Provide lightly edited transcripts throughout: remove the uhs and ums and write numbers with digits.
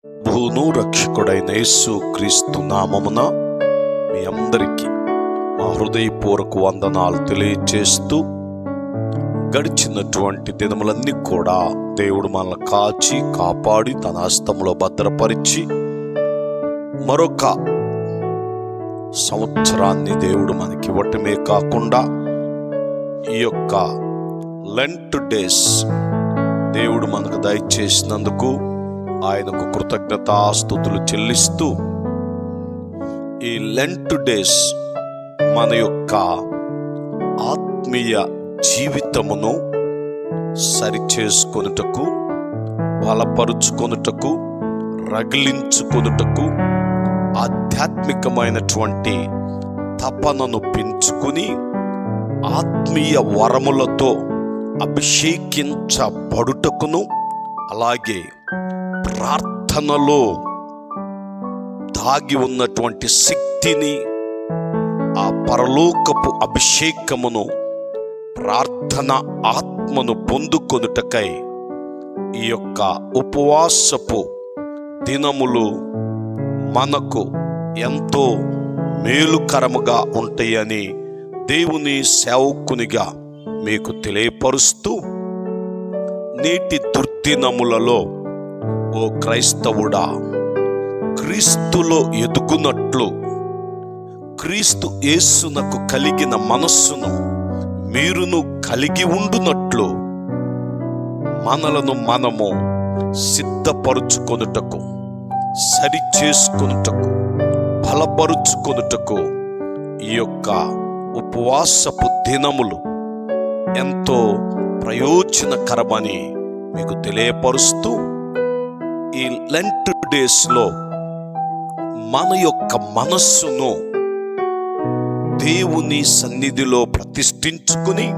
ప్రభువును రక్షకుడైన యేసు క్రీస్తు నామమున మీ అందరికీ మా హృదయపూర్వక వందనాలు తెలియజేస్తూ, గడిచినటువంటి దినములన్నీ కూడా దేవుడు మనల్ని కాచి కాపాడి తన హస్తంలో భద్రపరిచి మరొక సంవత్సరాన్ని దేవుడు మనకి ఇవ్వటమే కాకుండా ఈ యొక్క లెంట్ డేస్ దేవుడు మనకు దయచేసినందుకు ఆయనకు కృతజ్ఞతాస్తుతులు చెల్లిస్తూ, ఈ లెంట్ డేస్ మన యొక్క ఆత్మీయ జీవితమును సరిచేసుకొనుటకు, బలపరుచుకొనుటకు, రగిలించుకొనుటకు, ఆధ్యాత్మికమైనటువంటి తపనను పెంచుకుని ఆత్మీయ వరములతో అభిషేకించబడుటకును, అలాగే ప్రార్థనలో దాగి ఉన్నటువంటి శక్తిని, ఆ పరలోకపు అభిషేకమును, ప్రార్థన ఆత్మను పొందుకొనుటకై ఈ యొక్క ఉపవాసపు దినములు మనకు ఎంతో మేలుకరముగా ఉంటాయని దేవుని సేవకునిగా మీకు తెలియపరుస్తూ, నేటి దుర్దినములలో ఓ క్రైస్తవుడా, క్రీస్తులో ఎదుగునట్లు, క్రీస్తు యేసునకు కలిగిన మనస్సును మీరును కలిగి ఉండునట్లు మనలను మనము సిద్ధపరుచుకొనుటకు, సరిచేసుకొనుటకు, బలపరుచుకొనుటకు ఈ యొక్క ఉపవాసపు దినములు ఎంతో ప్రయోజనకరమని మీకు తెలియపరుస్తూ, ఈ లెంట్ డేస్లో మన యొక్క మనస్సును దేవుని సన్నిధిలో ప్రతిష్ఠించుకుని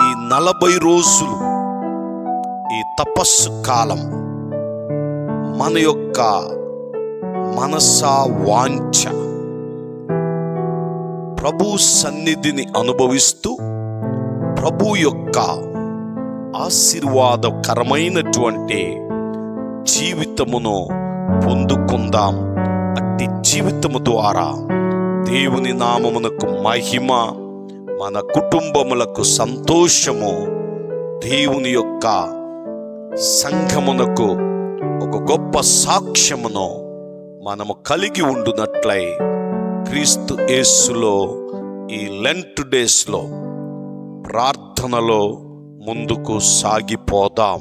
ఈ 40 రోజులు, ఈ తపస్సు కాలం మన యొక్క మనసా వాంఛ ప్రభు సన్నిధిని అనుభవిస్తూ ప్రభు యొక్క ఆశీర్వాదకరమైనటువంటి జీవితమును పొందుకుందాం. అట్టి జీవితము ద్వారా దేవుని నామమునకు మహిమ, మన కుటుంబములకు సంతోషము, దేవుని యొక్క సంఘమునకు ఒక గొప్ప సాక్ష్యమును మనము కలిగి ఉండునట్లై క్రీస్తు యేసులో ఈ లెంట్ డేస్లో ప్రార్థనలో ముందుకు సాగిపోదాం.